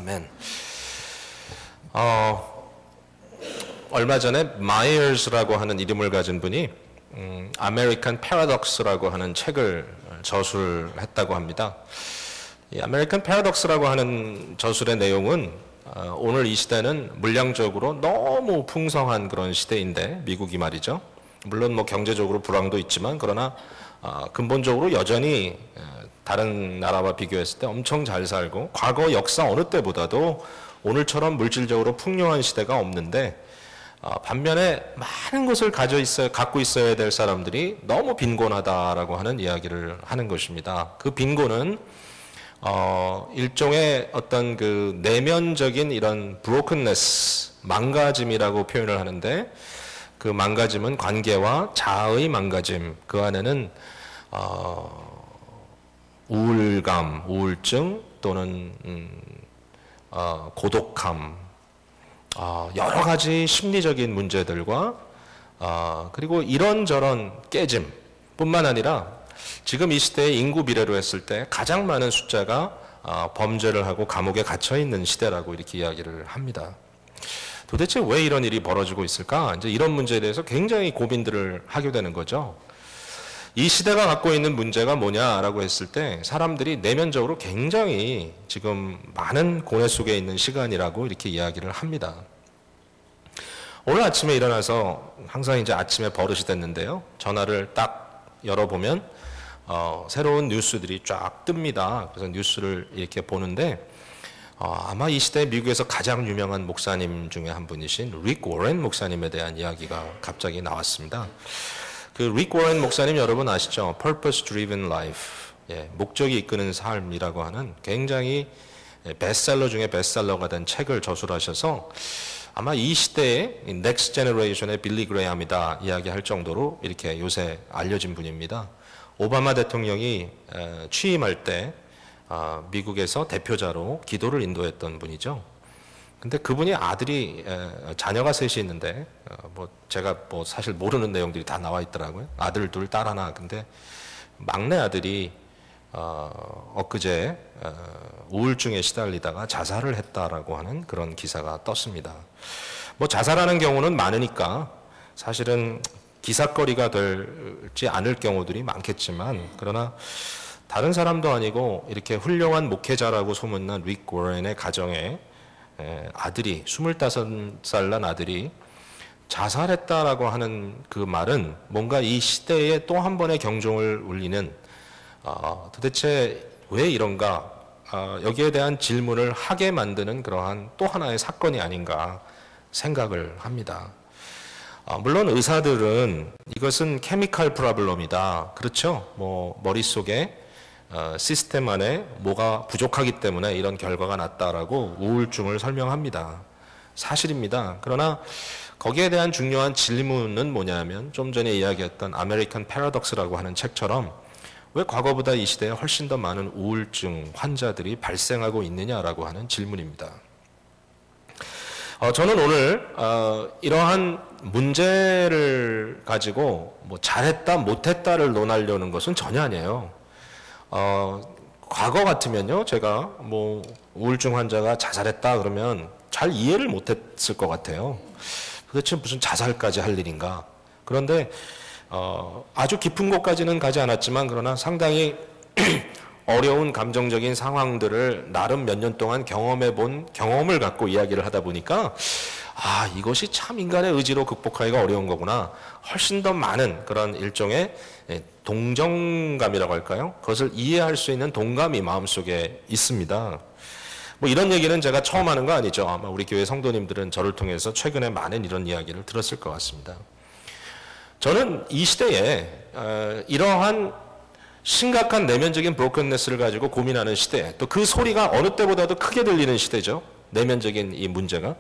아멘. 얼마 전에 마이어스라고 하는 이름을 가진 분이 아메리칸 패러독스라고 하는 책을 저술했다고 합니다. 이 아메리칸 패러독스라고 하는 저술의 내용은 오늘 이 시대는 물량적으로 너무 풍성한 그런 시대인데, 미국이 말이죠. 물론 뭐 경제적으로 불황도 있지만, 그러나 근본적으로 여전히 다른 나라와 비교했을 때 엄청 잘 살고, 과거 역사 어느 때보다도 오늘처럼 물질적으로 풍요한 시대가 없는데, 반면에 많은 것을 갖고 있어야 될 사람들이 너무 빈곤하다라고 하는 이야기를 하는 것입니다. 그 빈곤은 일종의 어떤 그 내면적인 이런 brokenness, 망가짐이라고 표현을 하는데, 그 망가짐은 관계와 자아의 망가짐, 그 안에는 우울감, 우울증 또는 고독함, 여러 가지 심리적인 문제들과 그리고 이런저런 깨짐 뿐만 아니라, 지금 이 시대의 인구 비례로 했을 때 가장 많은 숫자가 범죄를 하고 감옥에 갇혀 있는 시대라고 이렇게 이야기를 합니다. 도대체 왜 이런 일이 벌어지고 있을까? 이제 이런 문제에 대해서 굉장히 고민들을 하게 되는 거죠. 이 시대가 갖고 있는 문제가 뭐냐라고 했을 때, 사람들이 내면적으로 굉장히 지금 많은 고뇌 속에 있는 시간이라고 이렇게 이야기를 합니다. 오늘 아침에 일어나서 항상 이제 아침에 버릇이 됐는데요. 전화를 딱 열어보면 새로운 뉴스들이 쫙 뜹니다. 그래서 뉴스를 이렇게 보는데, 아마 이 시대 미국에서 가장 유명한 목사님 중에 한 분이신 릭 워렌 목사님에 대한 이야기가 갑자기 나왔습니다. 그 릭 워렌 목사님 여러분 아시죠? Purpose Driven Life, 목적이 이끄는 삶이라고 하는 굉장히 베스트셀러 중에 베스트셀러가 된 책을 저술하셔서 아마 이 시대의 넥스트 제너레이션의 빌리 그레이엄이다 이야기할 정도로 이렇게 요새 알려진 분입니다. 오바마 대통령이 취임할 때 미국에서 대표자로 기도를 인도했던 분이죠. 근데 그분이 자녀가 셋이 있는데, 제가 사실 모르는 내용들이 다 나와 있더라고요. 아들 둘, 딸 하나. 근데 막내 아들이 엊그제 우울증에 시달리다가 자살을 했다라고 하는 그런 기사가 떴습니다. 자살하는 경우는 많으니까 사실은 기사거리가 되지 않을 경우들이 많겠지만, 그러나 다른 사람도 아니고 이렇게 훌륭한 목회자라고 소문난 릭 워렌의 가정에 아들이, 25살 난 아들이 자살했다라고 하는 그 말은 뭔가 이 시대에 또 한 번의 경종을 울리는, 도대체 왜 이런가, 여기에 대한 질문을 하게 만드는 그러한 또 하나의 사건이 아닌가 생각을 합니다. 물론 의사들은 이것은 케미컬 프로블럼이다, 그렇죠? 머릿속에 시스템 안에 뭐가 부족하기 때문에 이런 결과가 났다라고 우울증을 설명합니다. 사실입니다. 그러나 거기에 대한 중요한 질문은 뭐냐면, 좀 전에 이야기했던 아메리칸 패러독스라고 하는 책처럼 왜 과거보다 이 시대에 훨씬 더 많은 우울증 환자들이 발생하고 있느냐라고 하는 질문입니다. 저는 오늘 이러한 문제를 가지고 잘했다 못했다를 논하려는 것은 전혀 아니에요. 과거 같으면요, 제가 우울증 환자가 자살했다 그러면 잘 이해를 못했을 것 같아요. 도대체 무슨 자살까지 할 일인가. 그런데 아주 깊은 곳까지는 가지 않았지만, 그러나 상당히 어려운 감정적인 상황들을 나름 몇 년 동안 경험해본 경험을 갖고 이야기를 하다 보니까, 이것이 참 인간의 의지로 극복하기가 어려운 거구나. 훨씬 더 많은 그런 일종의 동정감이라고 할까요? 그것을 이해할 수 있는 동감이 마음속에 있습니다. 이런 얘기는 제가 처음 하는 거 아니죠. 아마 우리 교회 성도님들은 저를 통해서 최근에 많은 이런 이야기를 들었을 것 같습니다. 저는 이 시대에 이러한 심각한 내면적인 브로큰네스를 가지고 고민하는 시대, 또 그 소리가 어느 때보다도 크게 들리는 시대죠. 내면적인 이 문제가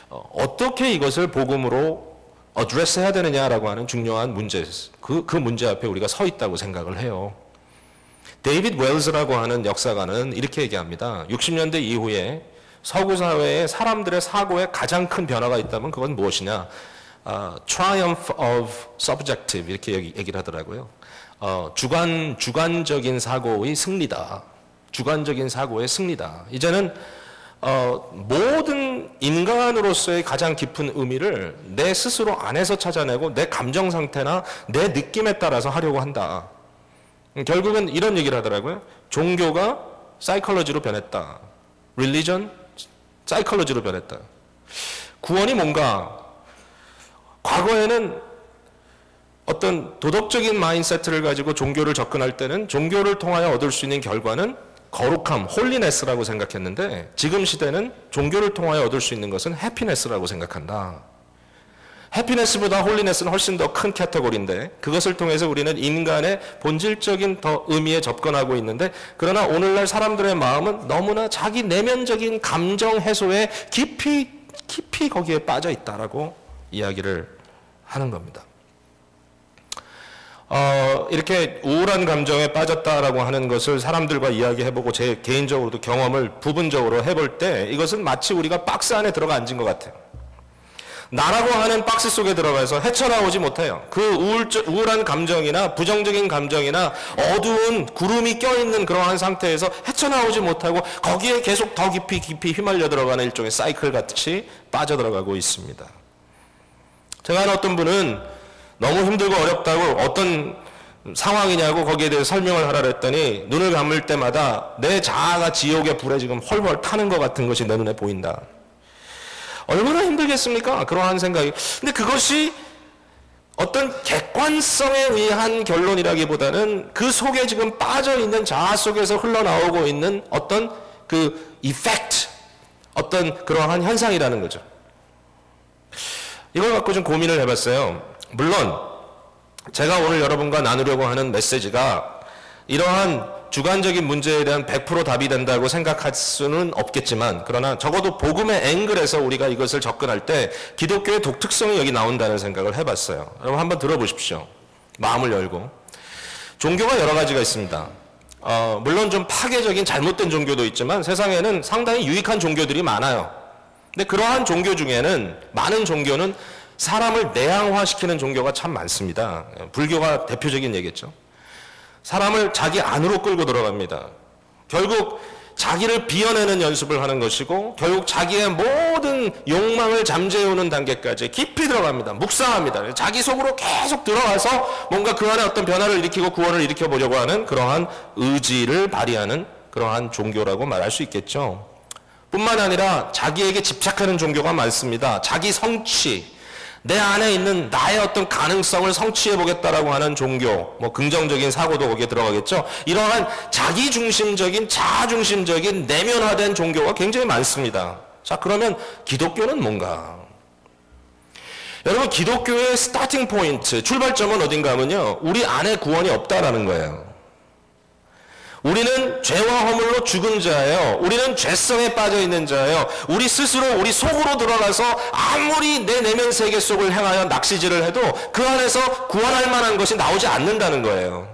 어떻게 이것을 복음으로 어드레스 해야 되느냐라고 하는 중요한 문제, 그 문제 앞에 우리가 서 있다고 생각을 해요. 데이빗 웰즈라고 하는 역사가는 이렇게 얘기합니다. 60년대 이후에 서구 사회에 사람들의 사고에 가장 큰 변화가 있다면 그건 무엇이냐? Triumph of Subjective, 이렇게 얘기를 하더라고요. 주관적인 사고의 승리다. 주관적인 사고의 승리다. 이제는 모든 인간으로서의 가장 깊은 의미를 내 스스로 안에서 찾아내고 내 감정 상태나 내 느낌에 따라서 하려고 한다. 결국은 이런 얘기를 하더라고요. 종교가 사이콜로지로 변했다. Religion, 사이콜로지로 변했다. 구원이 뭔가? 과거에는 어떤 도덕적인 마인드세트를 가지고 종교를 접근할 때는 종교를 통하여 얻을 수 있는 결과는 거룩함, 홀리네스라고 생각했는데 지금 시대는 종교를 통하여 얻을 수 있는 것은 해피네스라고 생각한다. 해피네스보다 홀리네스는 훨씬 더 큰 카테고리인데 그것을 통해서 우리는 인간의 본질적인 더 의미에 접근하고 있는데 그러나 오늘날 사람들의 마음은 너무나 자기 내면적인 감정 해소에 깊이 거기에 빠져 있다라고 이야기를 하는 겁니다. 이렇게 우울한 감정에 빠졌다라고 하는 것을 사람들과 이야기해보고 제 개인적으로도 경험을 부분적으로 해볼 때 이것은 마치 우리가 박스 안에 들어가 앉은 것 같아요. 나라고 하는 박스 속에 들어가서 헤쳐나오지 못해요. 그 우울한 감정이나 부정적인 감정이나 어두운 구름이 껴있는 그러한 상태에서 헤쳐나오지 못하고 거기에 계속 더 깊이 휘말려 들어가는 일종의 사이클 같이 빠져들어가고 있습니다. 제가 아는 어떤 분은 너무 힘들고 어렵다고 어떤 상황이냐고 거기에 대해서 설명을 하라 그랬더니 눈을 감을 때마다 내 자아가 지옥의 불에 지금 헐헐 타는 것 같은 것이 내 눈에 보인다. 얼마나 힘들겠습니까? 그러한 생각이. 근데 그것이 어떤 객관성에 의한 결론이라기보다는 그 속에 지금 빠져있는 자아 속에서 흘러나오고 있는 어떤 그 이펙트, 어떤 그러한 현상이라는 거죠. 이걸 갖고 좀 고민을 해봤어요. 물론 제가 오늘 여러분과 나누려고 하는 메시지가 이러한 주관적인 문제에 대한 100% 답이 된다고 생각할 수는 없겠지만 그러나 적어도 복음의 앵글에서 우리가 이것을 접근할 때 기독교의 독특성이 여기 나온다는 생각을 해봤어요. 여러분 한번 들어보십시오. 마음을 열고. 종교가 여러 가지가 있습니다. 물론 좀 파괴적인 잘못된 종교도 있지만 세상에는 상당히 유익한 종교들이 많아요. 근데 그러한 종교 중에는 많은 종교는 사람을 내향화시키는 종교가 참 많습니다. 불교가 대표적인 얘기겠죠. 사람을 자기 안으로 끌고 들어갑니다. 결국 자기를 비워내는 연습을 하는 것이고 결국 자기의 모든 욕망을 잠재우는 단계까지 깊이 들어갑니다. 묵상합니다. 자기 속으로 계속 들어가서 뭔가 그 안에 어떤 변화를 일으키고 구원을 일으켜보려고 하는 그러한 의지를 발휘하는 그러한 종교라고 말할 수 있겠죠. 뿐만 아니라 자기에게 집착하는 종교가 많습니다. 자기 성취, 내 안에 있는 나의 어떤 가능성을 성취해보겠다라고 하는 종교, 뭐 긍정적인 사고도 거기에 들어가겠죠. 이러한 자기중심적인, 자아중심적인 내면화된 종교가 굉장히 많습니다. 자, 그러면 기독교는 뭔가? 여러분, 기독교의 스타팅 포인트, 출발점은 어딘가 하면요, 우리 안에 구원이 없다라는 거예요. 우리는 죄와 허물로 죽은 자예요. 우리는 죄성에 빠져 있는 자예요. 우리 스스로 우리 속으로 들어가서 아무리 내 내면 세계 속을 향하여 낚시질을 해도 그 안에서 구원할 만한 것이 나오지 않는다는 거예요.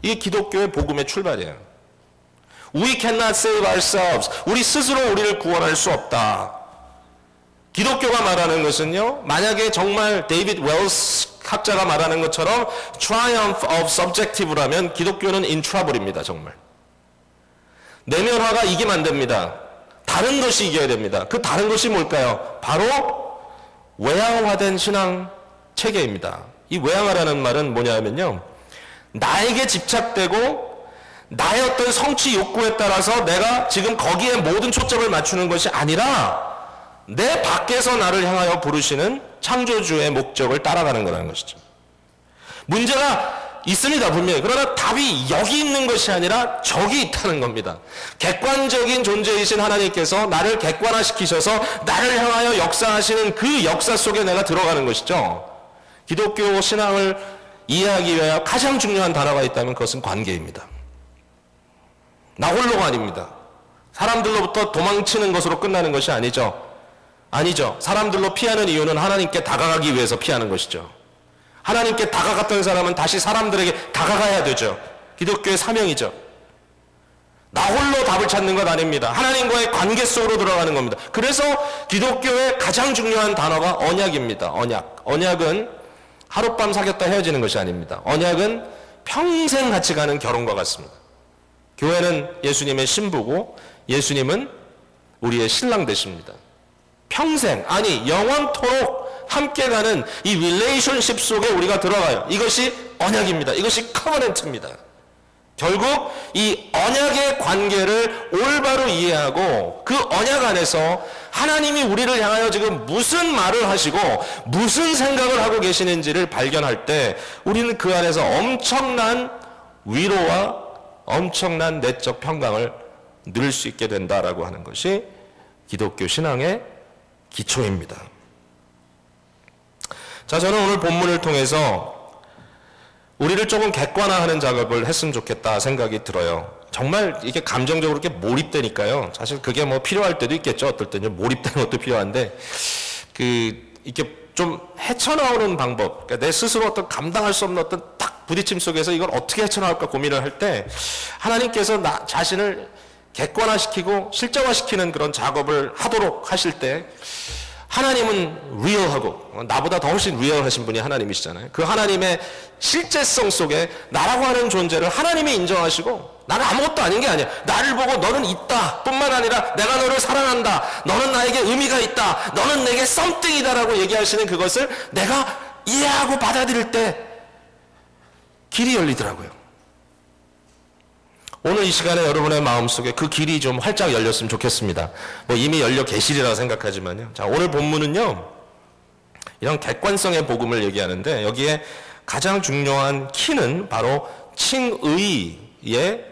이게 기독교의 복음의 출발이에요. We cannot save ourselves. 우리 스스로 우리를 구원할 수 없다. 기독교가 말하는 것은요, 만약에 정말 데이비드 웰스 학자가 말하는 것처럼 triumph of subjective라면 기독교는 in trouble입니다. 정말. 내면화가 이기면 안 됩니다. 다른 것이 이겨야 됩니다. 그 다른 것이 뭘까요? 바로 외향화된 신앙 체계입니다. 이 외향화라는 말은 뭐냐면요, 나에게 집착되고 나의 어떤 성취 욕구에 따라서 내가 지금 거기에 모든 초점을 맞추는 것이 아니라 내 밖에서 나를 향하여 부르시는 창조주의 목적을 따라가는 거라는 것이죠. 문제가 있습니다, 분명히. 그러나 답이 여기 있는 것이 아니라 저기 있다는 겁니다. 객관적인 존재이신 하나님께서 나를 객관화시키셔서 나를 향하여 역사하시는 그 역사 속에 내가 들어가는 것이죠. 기독교 신앙을 이해하기 위해 가장 중요한 단어가 있다면 그것은 관계입니다. 나 홀로가 아닙니다. 사람들로부터 도망치는 것으로 끝나는 것이 아니죠. 아니죠. 사람들로 피하는 이유는 하나님께 다가가기 위해서 피하는 것이죠. 하나님께 다가갔던 사람은 다시 사람들에게 다가가야 되죠. 기독교의 사명이죠. 나 홀로 답을 찾는 것 아닙니다. 하나님과의 관계 속으로 들어가는 겁니다. 그래서 기독교의 가장 중요한 단어가 언약입니다. 언약. 언약은 하룻밤 사귀었다 헤어지는 것이 아닙니다. 언약은 평생 같이 가는 결혼과 같습니다. 교회는 예수님의 신부고 예수님은 우리의 신랑 되십니다. 평생, 아니 영원토록 함께 가는 이 릴레이션십 속에 우리가 들어가요. 이것이 언약입니다. 이것이 커버넌트입니다. 결국 이 언약의 관계를 올바로 이해하고 그 언약 안에서 하나님이 우리를 향하여 지금 무슨 말을 하시고 무슨 생각을 하고 계시는지를 발견할 때 우리는 그 안에서 엄청난 위로와 엄청난 내적 평강을 누릴 수 있게 된다라고 하는 것이 기독교 신앙의 기초입니다. 자, 저는 오늘 본문을 통해서 우리를 조금 객관화하는 작업을 했으면 좋겠다 생각이 들어요. 정말 이게 감정적으로 이렇게 몰입되니까요. 사실 그게 뭐 필요할 때도 있겠죠. 어떨 때는 몰입되는 것도 필요한데, 이렇게 좀 헤쳐나오는 방법, 그러니까 내 스스로 어떤 감당할 수 없는 어떤 딱 부딪힘 속에서 이걸 어떻게 헤쳐나올까 고민을 할 때, 하나님께서 나 자신을 객관화시키고 실제화시키는 그런 작업을 하도록 하실 때, 하나님은 리얼하고 나보다 더 훨씬 리얼하신 분이 하나님이시잖아요. 그 하나님의 실제성 속에 나라고 하는 존재를 하나님이 인정하시고 나는 아무것도 아닌 게 아니야. 나를 보고 너는 있다 뿐만 아니라 내가 너를 사랑한다. 너는 나에게 의미가 있다. 너는 내게 썸띵이다라고 얘기하시는 그것을 내가 이해하고 받아들일 때 길이 열리더라고요. 오늘 이 시간에 여러분의 마음속에 그 길이 좀 활짝 열렸으면 좋겠습니다. 뭐 이미 열려 계시리라 생각하지만요. 자, 오늘 본문은요, 이런 객관성의 복음을 얘기하는데 여기에 가장 중요한 키는 바로 칭의의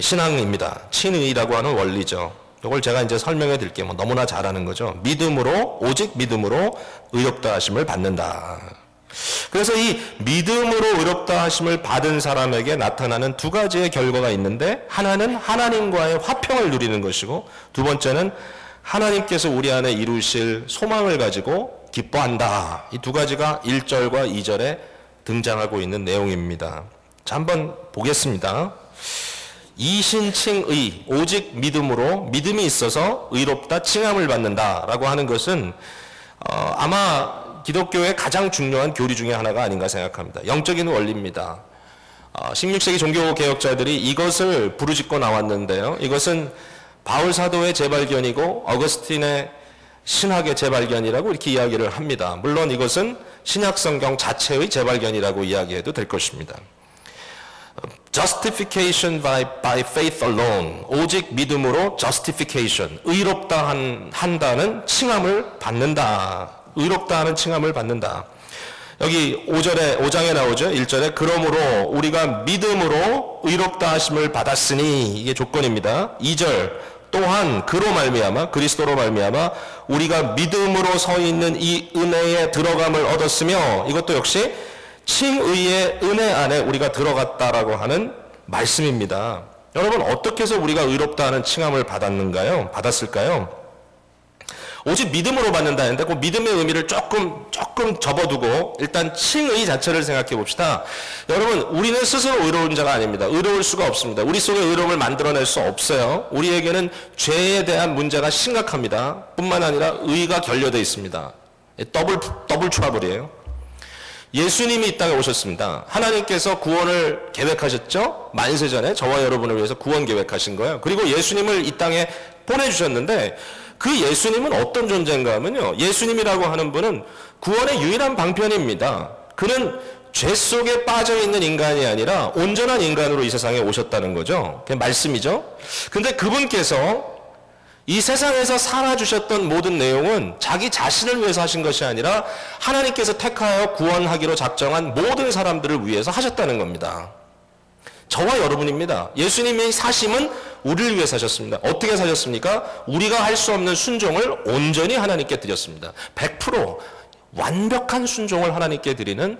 신앙입니다. 칭의라고 하는 원리죠. 이걸 제가 이제 설명해 드릴게요. 뭐 너무나 잘 아는 거죠. 믿음으로, 오직 믿음으로 의롭다 하심을 받는다. 그래서 이 믿음으로 의롭다 하심을 받은 사람에게 나타나는 두 가지의 결과가 있는데, 하나는 하나님과의 화평을 누리는 것이고, 두 번째는 하나님께서 우리 안에 이루실 소망을 가지고 기뻐한다. 이 두 가지가 1절과 2절에 등장하고 있는 내용입니다. 자, 한번 보겠습니다. 이신칭의, 오직 믿음으로, 믿음이 있어서 의롭다 칭함을 받는다라고 하는 것은 아마 기독교의 가장 중요한 교리 중에 하나가 아닌가 생각합니다. 영적인 원리입니다. 16세기 종교개혁자들이 이것을 부르짖고 나왔는데요. 이것은 바울 사도의 재발견이고 어거스틴의 신학의 재발견이라고 이렇게 이야기를 합니다. 물론 이것은 신약성경 자체의 재발견이라고 이야기해도 될 것입니다. Justification by faith alone, 오직 믿음으로 justification, 의롭다 한다는 칭함을 받는다. 의롭다 하는 칭함을 받는다. 여기 5장에 나오죠. 1절에 그러므로 우리가 믿음으로 의롭다 하심을 받았으니, 이게 조건입니다. 2절 또한 그로 말미암아, 그리스도로 말미암아 우리가 믿음으로 서 있는 이 은혜에 들어감을 얻었으며, 이것도 역시 칭의의 은혜 안에 우리가 들어갔다라고 하는 말씀입니다. 여러분, 어떻게 해서 우리가 의롭다 하는 칭함을 받았을까요? 오직 믿음으로 받는다 했는데 그 믿음의 의미를 조금 접어두고 일단 칭의 자체를 생각해 봅시다. 여러분, 우리는 스스로 의로운 자가 아닙니다. 의로울 수가 없습니다. 우리 속에 의로움을 만들어낼 수 없어요. 우리에게는 죄에 대한 문제가 심각합니다. 뿐만 아니라 의가 결여되어 있습니다. 더블 트러블이에요. 예수님이 이 땅에 오셨습니다. 하나님께서 구원을 계획하셨죠? 만세전에 저와 여러분을 위해서 구원 계획하신 거예요. 그리고 예수님을 이 땅에 보내주셨는데, 그 예수님은 어떤 존재인가 하면요, 예수님이라고 하는 분은 구원의 유일한 방편입니다. 그는 죄 속에 빠져있는 인간이 아니라 온전한 인간으로 이 세상에 오셨다는 거죠. 그게 말씀이죠. 근데 그분께서 이 세상에서 살아주셨던 모든 내용은 자기 자신을 위해서 하신 것이 아니라 하나님께서 택하여 구원하기로 작정한 모든 사람들을 위해서 하셨다는 겁니다. 저와 여러분입니다. 예수님의 사심은 우리를 위해 사셨습니다. 어떻게 사셨습니까? 우리가 할 수 없는 순종을 온전히 하나님께 드렸습니다. 100% 완벽한 순종을 하나님께 드리는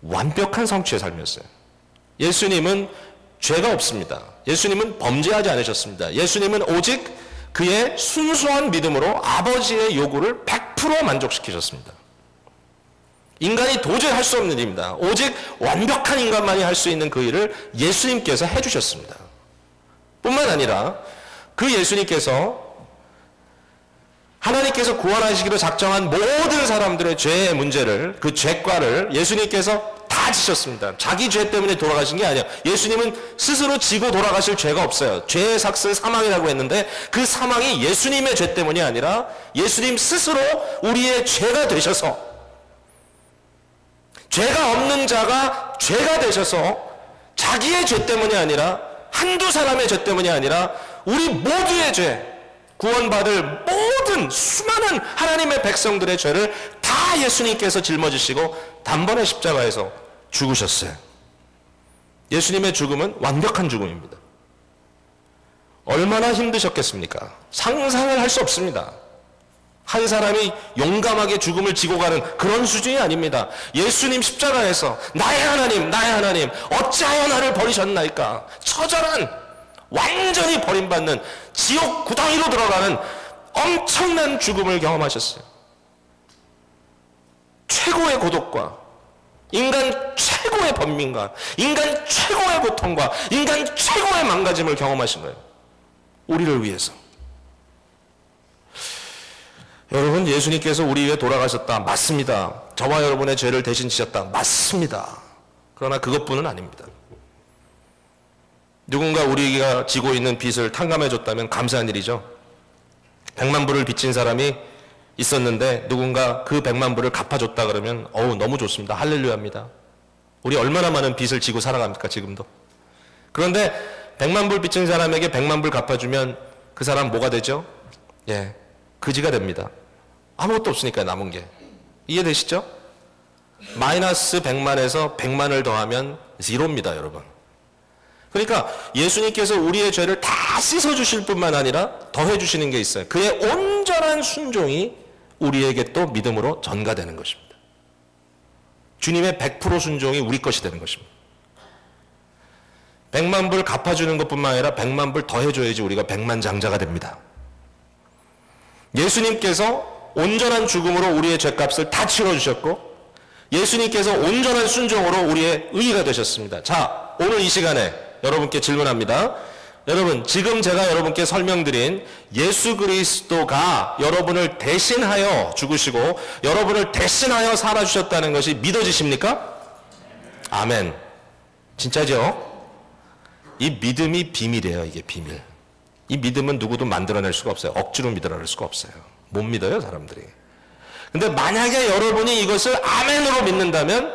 완벽한 성취의 삶이었어요. 예수님은 죄가 없습니다. 예수님은 범죄하지 않으셨습니다. 예수님은 오직 그의 순수한 믿음으로 아버지의 요구를 100% 만족시키셨습니다. 인간이 도저히 할 수 없는 일입니다. 오직 완벽한 인간만이 할 수 있는 그 일을 예수님께서 해주셨습니다. 뿐만 아니라 그 예수님께서 하나님께서 구원하시기로 작정한 모든 사람들의 죄의 문제를, 그 죄과를 예수님께서 다 지셨습니다. 자기 죄 때문에 돌아가신 게 아니에요. 예수님은 스스로 지고 돌아가실 죄가 없어요. 죄의 삭슬 사망이라고 했는데 그 사망이 예수님의 죄 때문이 아니라 예수님 스스로 우리의 죄가 되셔서, 죄가 없는 자가 죄가 되셔서 자기의 죄 때문이 아니라, 한두 사람의 죄 때문이 아니라 우리 모두의 죄, 구원받을 모든 수많은 하나님의 백성들의 죄를 다 예수님께서 짊어지시고 단번에 십자가에서 죽으셨어요. 예수님의 죽음은 완벽한 죽음입니다. 얼마나 힘드셨겠습니까? 상상을 할 수 없습니다. 한 사람이 용감하게 죽음을 지고 가는 그런 수준이 아닙니다. 예수님 십자가에서 나의 하나님 어찌하여 나를 버리셨나이까, 처절한, 완전히 버림받는 지옥 구덩이로 들어가는 엄청난 죽음을 경험하셨어요. 최고의 고독과 인간 최고의 번민과 인간 최고의 고통과 인간 최고의 망가짐을 경험하신 거예요. 우리를 위해서. 여러분, 예수님께서 우리 위해 돌아가셨다. 맞습니다. 저와 여러분의 죄를 대신 지셨다. 맞습니다. 그러나 그것뿐은 아닙니다. 누군가 우리가 지고 있는 빚을 탕감해 줬다면 감사한 일이죠. 100만 불을 빚진 사람이 있었는데 누군가 그 100만 불을 갚아줬다 그러면 너무 좋습니다. 할렐루야입니다. 우리 얼마나 많은 빚을 지고 살아갑니까 지금도. 그런데 100만 불 빚진 사람에게 100만 불 갚아주면 그 사람 뭐가 되죠? 그지가 됩니다. 아무것도 없으니까 남은 게. 이해되시죠? 마이너스 100만에서 100만을 더하면 제로입니다, 여러분. 그러니까 예수님께서 우리의 죄를 다 씻어주실 뿐만 아니라 더해주시는 게 있어요. 그의 온전한 순종이 우리에게 또 믿음으로 전가되는 것입니다. 주님의 100% 순종이 우리 것이 되는 것입니다. 100만 불 갚아주는 것뿐만 아니라 100만 불 더해줘야지 우리가 100만 장자가 됩니다. 예수님께서 온전한 죽음으로 우리의 죄값을 다 치러주셨고, 예수님께서 온전한 순종으로 우리의 의의가 되셨습니다. 자, 오늘 이 시간에 여러분께 질문합니다. 여러분, 지금 제가 여러분께 설명드린 예수 그리스도가 여러분을 대신하여 죽으시고 여러분을 대신하여 살아주셨다는 것이 믿어지십니까? 아멘. 진짜죠? 이 믿음이 비밀이에요. 이게 비밀. 이 믿음은 누구도 만들어낼 수가 없어요. 억지로 믿으라는 수가 없어요. 못 믿어요, 사람들이. 근데 만약에 여러분이 이것을 아멘으로 믿는다면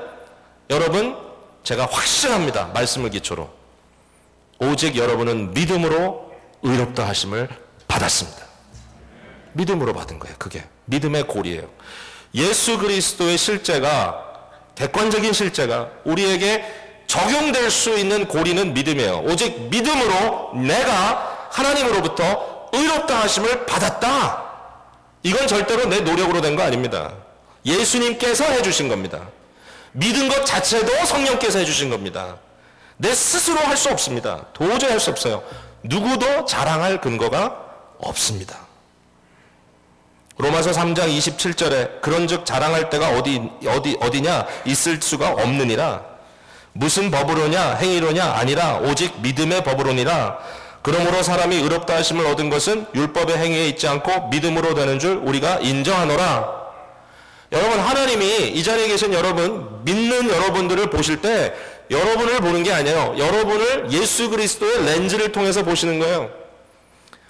여러분, 제가 확신합니다. 말씀을 기초로. 오직 여러분은 믿음으로 의롭다 하심을 받았습니다. 믿음으로 받은 거예요. 그게 믿음의 고리예요. 예수 그리스도의 실제가, 객관적인 실제가 우리에게 적용될 수 있는 고리는 믿음이에요. 오직 믿음으로 내가 하나님으로부터 의롭다 하심을 받았다. 이건 절대로 내 노력으로 된 거 아닙니다. 예수님께서 해주신 겁니다. 믿은 것 자체도 성령께서 해주신 겁니다. 내 스스로 할 수 없습니다. 도저히 할 수 없어요. 누구도 자랑할 근거가 없습니다. 로마서 3장 27절에 그런즉 자랑할 때가 어디냐 있을 수가 없느니라. 무슨 법으로냐 행위로냐 아니라 오직 믿음의 법으로니라. 그러므로 사람이 의롭다 하심을 얻은 것은 율법의 행위에 있지 않고 믿음으로 되는 줄 우리가 인정하노라. 여러분, 하나님이 이 자리에 계신 여러분, 믿는 여러분들을 보실 때 여러분을 보는 게 아니에요. 여러분을 예수 그리스도의 렌즈를 통해서 보시는 거예요.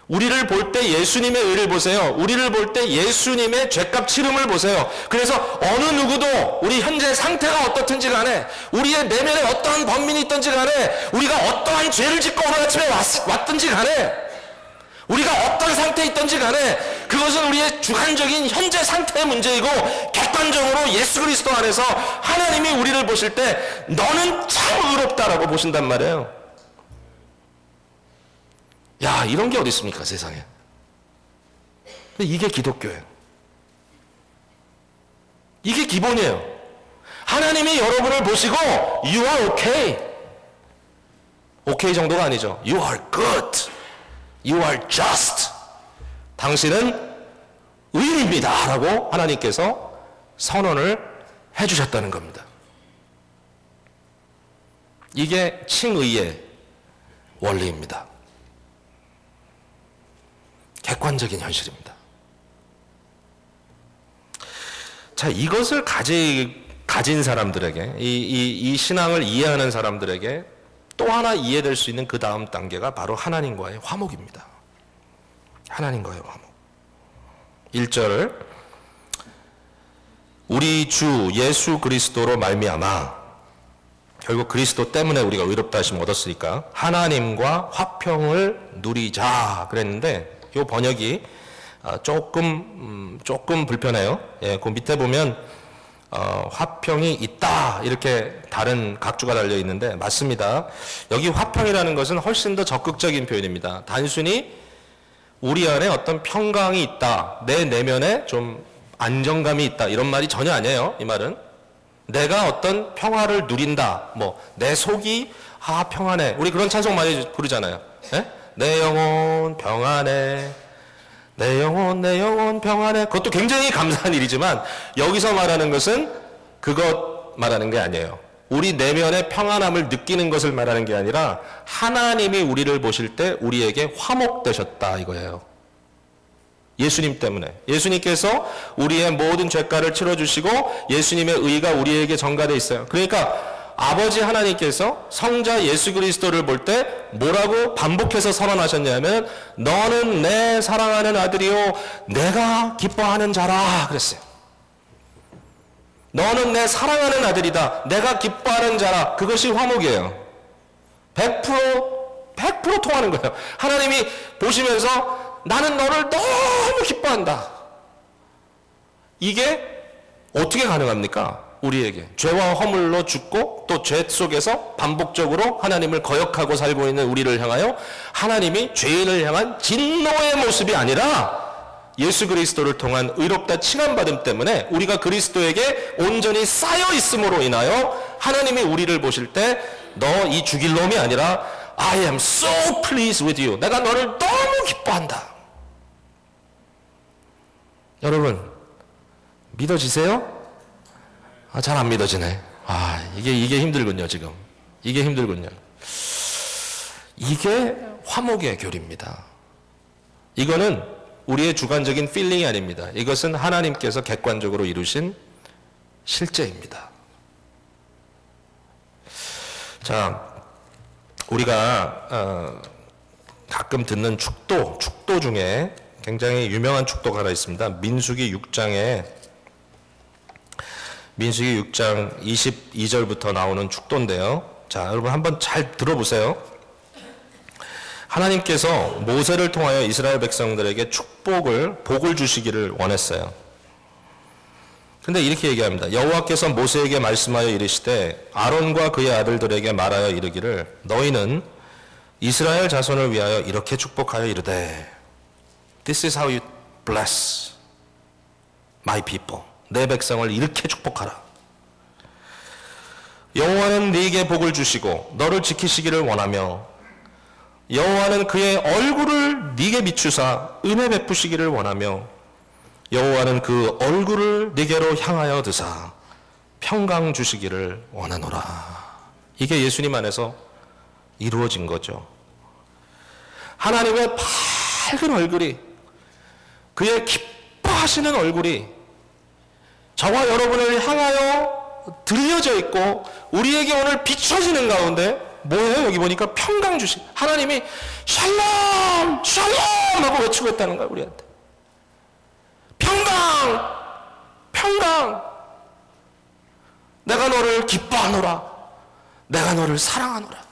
우리를 볼 때 예수님의 의를 보세요. 우리를 볼 때 예수님의 죄값 치름을 보세요. 그래서 어느 누구도 우리 현재 상태가 어떻든지 간에, 우리의 내면에 어떠한 번민이 있든지 간에, 우리가 어떠한 죄를 짓고 오늘 아침에 왔든지 간에, 우리가 어떤 상태에 있든지 간에 그것은 우리의 주관적인 현재 상태의 문제이고, 객관적으로 예수 그리스도 안에서 하나님이 우리를 보실 때 너는 참 의롭다라고 보신단 말이에요. 야, 이런 게 어디 있습니까, 세상에. 근데 이게 기독교예요. 이게 기본이에요. 하나님이 여러분을 보시고 You are okay. okay 정도가 아니죠. You are good. You are just. 당신은 의인입니다 라고 하나님께서 선언을 해주셨다는 겁니다. 이게 칭의의 원리입니다. 객관적인 현실입니다. 자, 이것을 가지고 가진 사람들에게, 이 신앙을 이해하는 사람들에게 또 하나 이해될 수 있는 그 다음 단계가 바로 하나님과의 화목입니다. 하나님과의 화목. 1절, 우리 주 예수 그리스도로 말미암아, 결국 그리스도 때문에 우리가 의롭다 하심을 얻었으니까 하나님과 화평을 누리자 그랬는데, 이 번역이 조금 불편해요. 예, 그 밑에 보면 화평이 있다 이렇게 다른 각주가 달려 있는데 맞습니다. 여기 화평이라는 것은 훨씬 더 적극적인 표현입니다. 단순히 우리 안에 어떤 평강이 있다, 내 내면에 좀 안정감이 있다, 이런 말이 전혀 아니에요. 이 말은 내가 어떤 평화를 누린다, 뭐 내 속이 평안해. 우리 그런 찬송 많이 부르잖아요. 예? 내 영혼 평안해, 내 영혼 평안해. 그것도 굉장히 감사한 일이지만 여기서 말하는 것은 그것 말하는 게 아니에요. 우리 내면의 평안함을 느끼는 것을 말하는 게 아니라 하나님이 우리를 보실 때 우리에게 화목되셨다 이거예요. 예수님 때문에. 예수님께서 우리의 모든 죄가를 치러주시고 예수님의 의가 우리에게 전가되어 있어요. 그러니까 아버지 하나님께서 성자 예수 그리스도를 볼 때 뭐라고 반복해서 선언하셨냐면, 너는 내 사랑하는 아들이요 내가 기뻐하는 자라 그랬어요. 너는 내 사랑하는 아들이다, 내가 기뻐하는 자라. 그것이 화목이에요. 100% 통하는 거예요. 하나님이 보시면서 나는 너를 너무 기뻐한다. 이게 어떻게 가능합니까? 우리에게 죄와 허물로 죽고 또 죄 속에서 반복적으로 하나님을 거역하고 살고 있는 우리를 향하여 하나님이 죄인을 향한 진노의 모습이 아니라 예수 그리스도를 통한 의롭다 칭함받음 때문에 우리가 그리스도에게 온전히 쌓여 있음으로 인하여 하나님이 우리를 보실 때 너 이 죽일 놈이 아니라 I am so pleased with you, 내가 너를 너무 기뻐한다. 여러분 믿어지세요? 잘 안 믿어지네. 이게 힘들군요, 지금. 이게 힘들군요. 이게 화목의 교리입니다. 이거는 우리의 주관적인 필링이 아닙니다. 이것은 하나님께서 객관적으로 이루신 실제입니다. 자, 우리가 가끔 듣는 축도 중에 굉장히 유명한 축도가 하나 있습니다. 민수기 6장 22절부터 나오는 축도인데요. 자, 여러분 한번 잘 들어보세요. 하나님께서 모세를 통하여 이스라엘 백성들에게 복을 주시기를 원했어요. 근데 이렇게 얘기합니다. 여호와께서 모세에게 말씀하여 이르시되 아론과 그의 아들들에게 말하여 이르기를, 너희는 이스라엘 자손을 위하여 이렇게 축복하여 이르되, This is how you bless my people. 내 백성을 이렇게 축복하라. 여호와는 네게 복을 주시고 너를 지키시기를 원하며, 여호와는 그의 얼굴을 네게 비추사 은혜 베푸시기를 원하며, 여호와는 그 얼굴을 네게로 향하여 드사 평강 주시기를 원하노라. 이게 예수님 안에서 이루어진 거죠. 하나님의 밝은 얼굴이, 그의 기뻐하시는 얼굴이 저와 여러분을 향하여 들려져 있고 우리에게 오늘 비춰지는 가운데 뭐예요? 여기 보니까 평강 주신 하나님이 샬롬 샬롬 하고 외치고 있다는 거예요. 우리한테 평강, 내가 너를 기뻐하노라, 내가 너를 사랑하노라.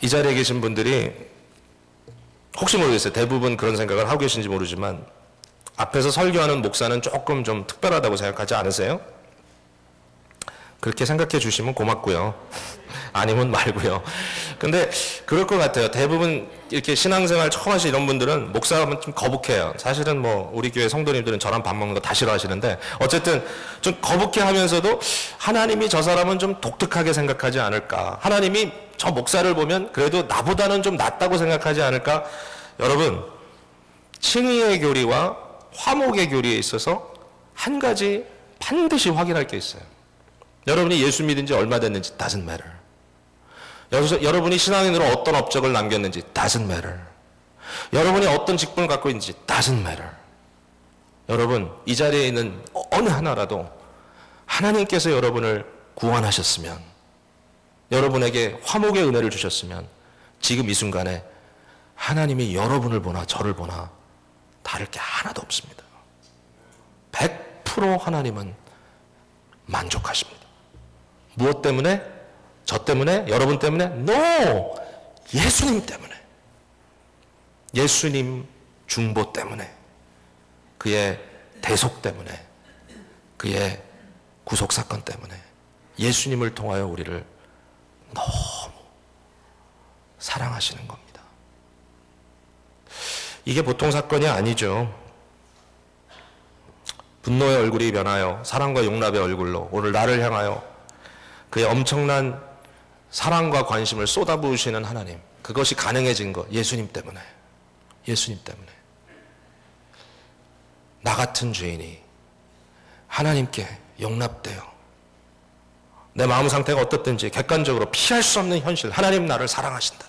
이 자리에 계신 분들이 혹시 모르겠어요. 대부분 그런 생각을 하고 계신지 모르지만 앞에서 설교하는 목사는 조금 좀 특별하다고 생각하지 않으세요? 그렇게 생각해 주시면 고맙고요. 아니면 말고요. 근데 그럴 것 같아요. 대부분 이렇게 신앙생활 처음 하시는 이런 분들은 목사하면 좀 거북해요. 사실은 뭐 우리 교회 성도님들은 저랑 밥 먹는 거 다 싫어하시는데 어쨌든 좀 거북해 하면서도 하나님이 저 사람은 좀 독특하게 생각하지 않을까, 하나님이 저 목사를 보면 그래도 나보다는 좀 낫다고 생각하지 않을까. 여러분, 칭의의 교리와 화목의 교리에 있어서 한 가지 반드시 확인할 게 있어요. 여러분이 예수 믿은 지 얼마 됐는지 doesn't matter. 여러분이 신앙인으로 어떤 업적을 남겼는지 doesn't matter. 여러분이 어떤 직분을 갖고 있는지 doesn't matter. 여러분, 이 자리에 있는 어느 하나라도 하나님께서 여러분을 구원하셨으면, 여러분에게 화목의 은혜를 주셨으면 지금 이 순간에 하나님이 여러분을 보나 저를 보나 다를 게 하나도 없습니다. 100% 하나님은 만족하십니다. 무엇 때문에? 저 때문에? 여러분 때문에? No! 예수님 때문에. 예수님 중보 때문에. 그의 대속 때문에. 그의 구속사건 때문에. 예수님을 통하여 우리를 너무 사랑하시는 겁니다. 이게 보통 사건이 아니죠. 분노의 얼굴이 변하여 사랑과 용납의 얼굴로 오늘 나를 향하여 그의 엄청난 사랑과 관심을 쏟아부으시는 하나님, 그것이 가능해진 것 예수님 때문에. 예수님 때문에. 나 같은 죄인이 하나님께 용납되어 내 마음 상태가 어떻든지 객관적으로 피할 수 없는 현실, 하나님 나를 사랑하신다.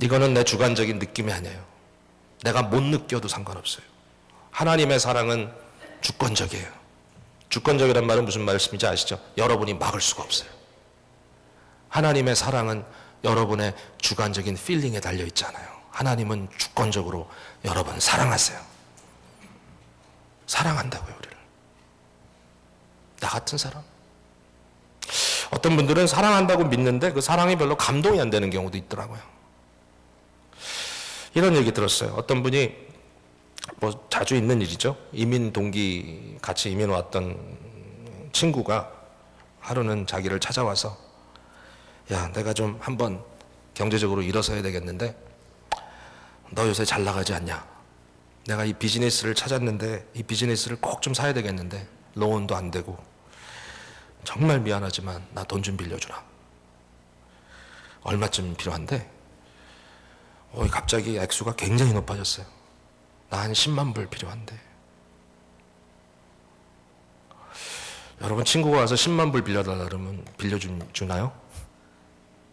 이거는 내 주관적인 느낌이 아니에요. 내가 못 느껴도 상관없어요. 하나님의 사랑은 주권적이에요. 주권적이란 말은 무슨 말씀인지 아시죠? 여러분이 막을 수가 없어요. 하나님의 사랑은 여러분의 주관적인 필링에 달려 있잖아요. 하나님은 주권적으로 여러분 사랑하세요. 사랑한다고요, 우리를. 나 같은 사람. 어떤 분들은 사랑한다고 믿는데 그 사랑이 별로 감동이 안 되는 경우도 있더라고요. 이런 얘기 들었어요. 어떤 분이, 뭐 자주 있는 일이죠. 이민 동기 같이 이민 왔던 친구가 하루는 자기를 찾아와서, 야, 내가 좀 한번 경제적으로 일어서야 되겠는데 너 요새 잘 나가지 않냐? 내가 이 비즈니스를 찾았는데 이 비즈니스를 꼭 좀 사야 되겠는데 로운도 안 되고 정말 미안하지만 나 돈 좀 빌려주라. 얼마쯤 필요한데? 갑자기 액수가 굉장히 높아졌어요. 나 한 10만 불 필요한데. 여러분, 친구가 와서 10만 불 빌려달라 그러면 빌려주나요?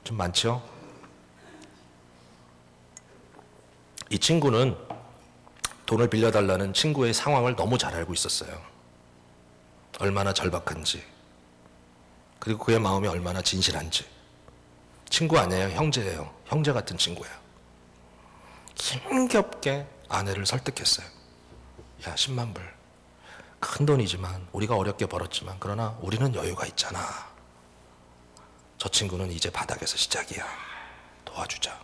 좀 많죠? 이 친구는 돈을 빌려달라는 친구의 상황을 너무 잘 알고 있었어요. 얼마나 절박한지, 그리고 그의 마음이 얼마나 진실한지. 친구 아니에요, 형제예요. 형제 같은 친구예요. 힘겹게 아내를 설득했어요. 야, 10만 불. 큰 돈이지만, 우리가 어렵게 벌었지만, 그러나 우리는 여유가 있잖아. 저 친구는 이제 바닥에서 시작이야. 도와주자.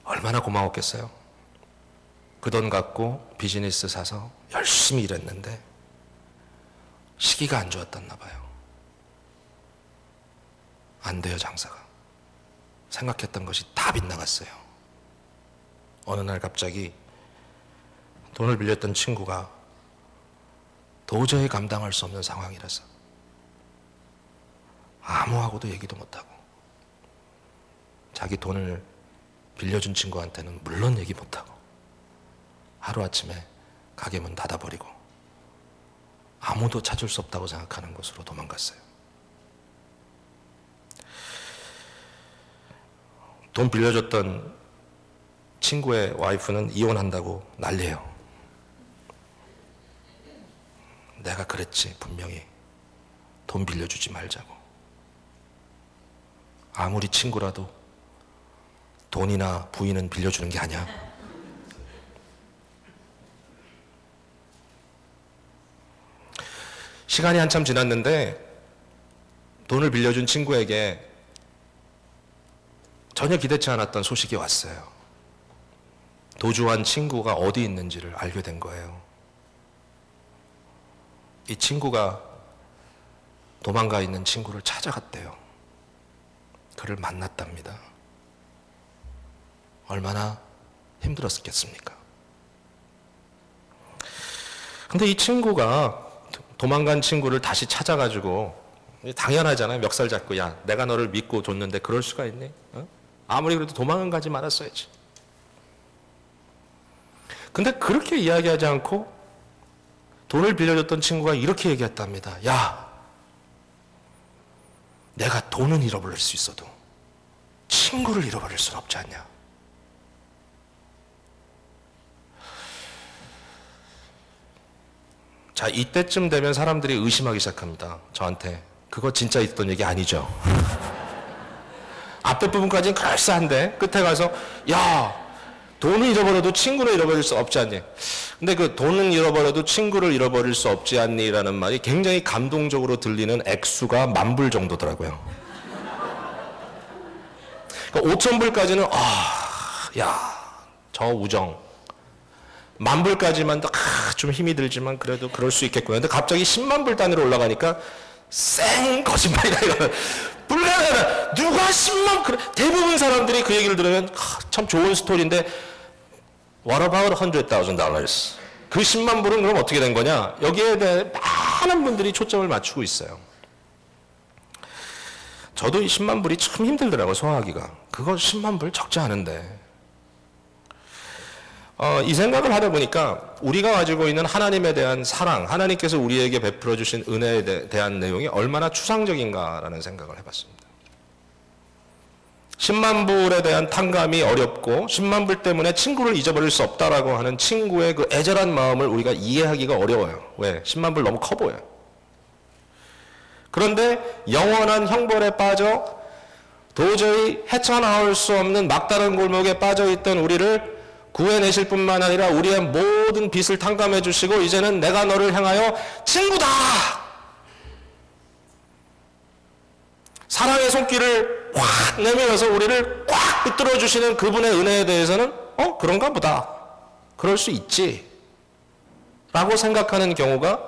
얼마나 고마웠겠어요. 그 돈 갖고 비즈니스 사서 열심히 일했는데 시기가 안 좋았었나 봐요. 안 돼요, 장사가. 생각했던 것이 다 빗나갔어요. 어느 날 갑자기 돈을 빌렸던 친구가 도저히 감당할 수 없는 상황이라서 아무하고도 얘기도 못하고, 자기 돈을 빌려준 친구한테는 물론 얘기 못하고, 하루아침에 가게 문 닫아버리고 아무도 찾을 수 없다고 생각하는 곳으로 도망갔어요. 돈 빌려줬던 친구의 와이프는 이혼한다고 난리예요. 내가 그랬지, 분명히. 돈 빌려주지 말자고. 아무리 친구라도 돈이나 부인은 빌려주는 게 아니야. 시간이 한참 지났는데 돈을 빌려준 친구에게 전혀 기대치 않았던 소식이 왔어요. 도주한 친구가 어디 있는지를 알게 된 거예요. 이 친구가 도망가 있는 친구를 찾아갔대요. 그를 만났답니다. 얼마나 힘들었겠습니까? 근데 이 친구가 도망간 친구를 다시 찾아가지고, 당연하잖아요. 멱살 잡고, 야, 내가 너를 믿고 줬는데 그럴 수가 있니? 어? 아무리 그래도 도망은 가지 말았어야지. 근데 그렇게 이야기하지 않고 돈을 빌려줬던 친구가 이렇게 얘기했답니다. 야, 내가 돈은 잃어버릴 수 있어도 친구를 잃어버릴 수는 없지 않냐? 자, 이때쯤 되면 사람들이 의심하기 시작합니다. 저한테. 그거 진짜 있던 얘기 아니죠? 앞에 부분까지는 그럴싸한데 끝에 가서 야, 돈을 잃어버려도 친구를 잃어버릴 수 없지 않니? 근데 그 돈은 잃어버려도 친구를 잃어버릴 수 없지 않니? 라는 말이 굉장히 감동적으로 들리는 액수가 10,000불 정도더라고요. 그러니까 5,000불까지는 저 우정 10,000불까지만 좀 힘이 들지만 그래도 그럴 수 있겠구나. 근데 갑자기 100,000불 단위로 올라가니까 쌩 거짓말이다 이거는. 불가능하다. 누가 10만 그래. 대부분 사람들이 그 얘기를 들으면 참 좋은 스토리인데 What about $100,000? 그 10만 불은 그럼 어떻게 된 거냐? 여기에 대해 많은 분들이 초점을 맞추고 있어요. 저도 이 10만 불이 참 힘들더라고요, 소화하기가. 그거 10만 불 적지 않은데. 이 생각을 하다 보니까 우리가 가지고 있는 하나님에 대한 사랑, 하나님께서 우리에게 베풀어 주신 은혜에 대한 내용이 얼마나 추상적인가라는 생각을 해봤습니다. 10만 불에 대한 탕감이 어렵고 10만 불 때문에 친구를 잊어버릴 수 없다라고 하는 친구의 그 애절한 마음을 우리가 이해하기가 어려워요. 왜? 10만 불 너무 커 보여요. 그런데 영원한 형벌에 빠져 도저히 헤쳐나올 수 없는 막다른 골목에 빠져있던 우리를 구해내실 뿐만 아니라 우리의 모든 빚을 탕감해 주시고 이제는 내가 너를 향하여 친구다! 사랑의 손길을 확 내밀어서 우리를 꽉 붙들어 주시는 그분의 은혜에 대해서는 그런가 보다. 그럴 수 있지. 라고 생각하는 경우가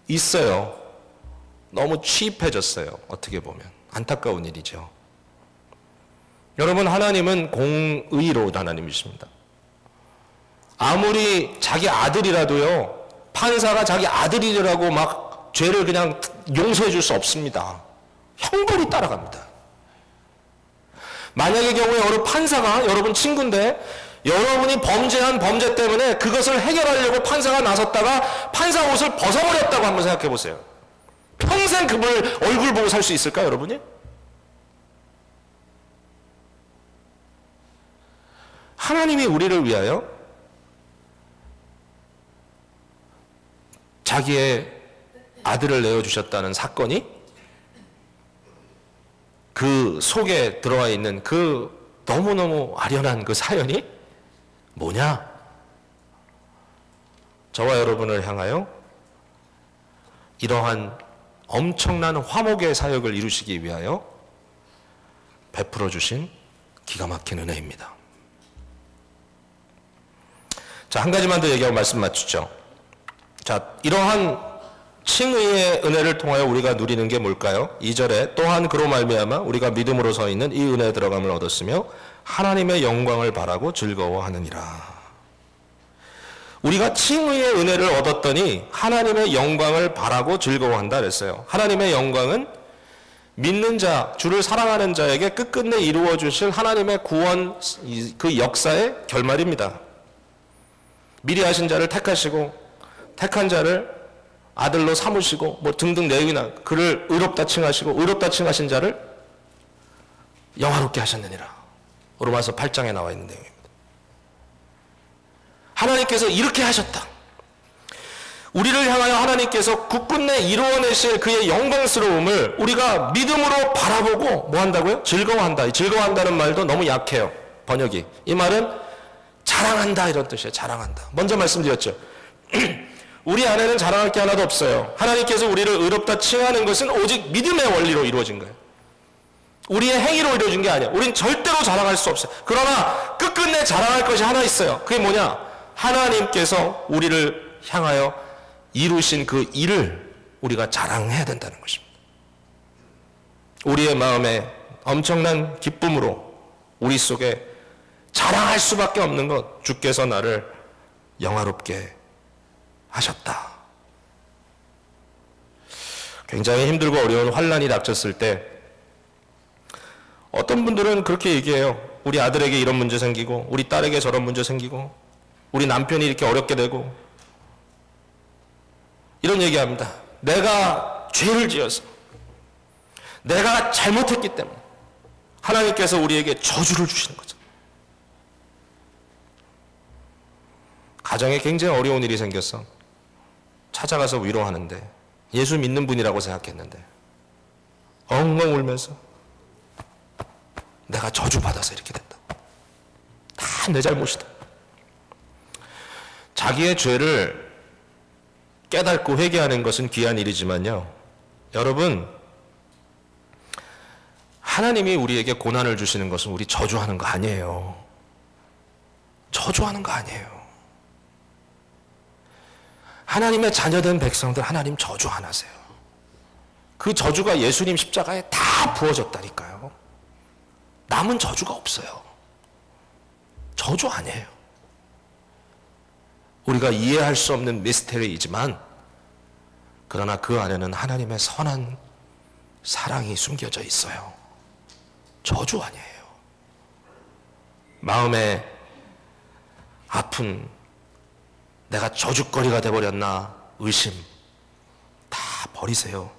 있어요. 너무 취입해졌어요. 어떻게 보면. 안타까운 일이죠. 여러분, 하나님은 공의로운 하나님이십니다. 아무리 자기 아들이라도요, 판사가 자기 아들이라고 막 죄를 그냥 용서해 줄 수 없습니다. 형벌이 따라갑니다. 만약의 경우에 어느 판사가 여러분 친구인데 여러분이 범죄한 범죄 때문에 그것을 해결하려고 판사가 나섰다가 판사 옷을 벗어버렸다고 한번 생각해 보세요. 평생 그분 얼굴 보고 살 수 있을까요, 여러분이? 하나님이 우리를 위하여 자기의 아들을 내어주셨다는 사건이 그 속에 들어와 있는 그 너무너무 아련한 그 사연이 뭐냐? 저와 여러분을 향하여 이러한 엄청난 화목의 사역을 이루시기 위하여 베풀어 주신 기가 막힌 은혜입니다. 자, 한 가지만 더 얘기하고 말씀 맞추죠. 자, 이러한 칭의의 은혜를 통하여 우리가 누리는 게 뭘까요? 2절에 또한 그로 말미암아 우리가 믿음으로 서 있는 이 은혜에 들어감을 얻었으며 하나님의 영광을 바라고 즐거워하느니라. 우리가 칭의의 은혜를 얻었더니 하나님의 영광을 바라고 즐거워한다 그랬어요. 하나님의 영광은 믿는 자, 주를 사랑하는 자에게 끝끝내 이루어 주실 하나님의 구원 그 역사의 결말입니다. 미리 하신 자를 택하시고 택한 자를 아들로 삼으시고 뭐 등등 내용이나 그를 의롭다 칭하시고 의롭다 칭하신 자를 영화롭게 하셨느니라. 로마서 8장에 나와 있는 내용입니다. 하나님께서 이렇게 하셨다. 우리를 향하여 하나님께서 굳건내 이루어내실 그의 영광스러움을 우리가 믿음으로 바라보고 뭐 한다고요? 즐거워한다. 이 즐거워한다는 말도 너무 약해요. 번역이. 이 말은 자랑한다 이런 뜻이에요. 자랑한다. 먼저 말씀드렸죠. 우리 안에는 자랑할 게 하나도 없어요. 하나님께서 우리를 의롭다 칭하는 것은 오직 믿음의 원리로 이루어진 거예요. 우리의 행위로 이루어진 게 아니야. 우린 절대로 자랑할 수 없어요. 그러나 끝끝내 자랑할 것이 하나 있어요. 그게 뭐냐? 하나님께서 우리를 향하여 이루신 그 일을 우리가 자랑해야 된다는 것입니다. 우리의 마음에 엄청난 기쁨으로 우리 속에 자랑할 수밖에 없는 것, 주께서 나를 영화롭게 하셨다. 굉장히 힘들고 어려운 환난이 닥쳤을 때 어떤 분들은 그렇게 얘기해요. 우리 아들에게 이런 문제 생기고 우리 딸에게 저런 문제 생기고 우리 남편이 이렇게 어렵게 되고 이런 얘기합니다. 내가 죄를 지어서 내가 잘못했기 때문에 하나님께서 우리에게 저주를 주시는 거죠. 가정에 굉장히 어려운 일이 생겼어. 찾아가서 위로하는데 예수 믿는 분이라고 생각했는데 엉엉 울면서 내가 저주받아서 이렇게 됐다. 다 내 잘못이다. 자기의 죄를 깨닫고 회개하는 것은 귀한 일이지만요. 여러분, 하나님이 우리에게 고난을 주시는 것은 우리 저주하는 거 아니에요. 저주하는 거 아니에요. 하나님의 자녀된 백성들 하나님 저주 안 하세요. 그 저주가 예수님 십자가에 다 부어졌다니까요. 남은 저주가 없어요. 저주 아니에요. 우리가 이해할 수 없는 미스테리이지만 그러나 그 안에는 하나님의 선한 사랑이 숨겨져 있어요. 저주 아니에요. 마음에 아픈 내가 저주거리가 돼버렸나 의심 다 버리세요.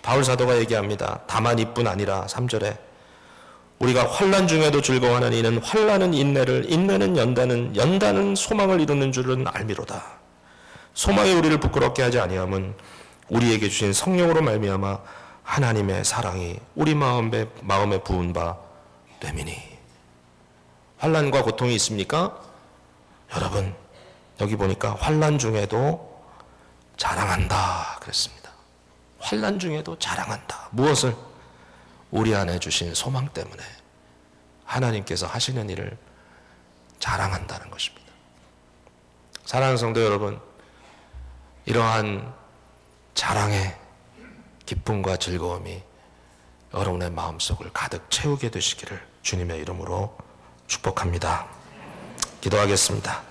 바울 사도가 얘기합니다. 다만 이뿐 아니라 3절에 우리가 환난 중에도 즐거워하는 이는 환난은 인내를, 인내는 연단은, 연단은 소망을 이루는 줄은 알미로다. 소망이 우리를 부끄럽게 하지 아니함은 우리에게 주신 성령으로 말미암아 하나님의 사랑이 우리 마음에 부은 바 됨이니. 환난과 고통이 있습니까? 여러분, 여기 보니까 환난 중에도 자랑한다 그랬습니다. 환난 중에도 자랑한다. 무엇을? 우리 안에 주신 소망 때문에 하나님께서 하시는 일을 자랑한다는 것입니다. 사랑하는 성도 여러분, 이러한 자랑의 기쁨과 즐거움이 여러분의 마음속을 가득 채우게 되시기를 주님의 이름으로 축복합니다. 기도하겠습니다.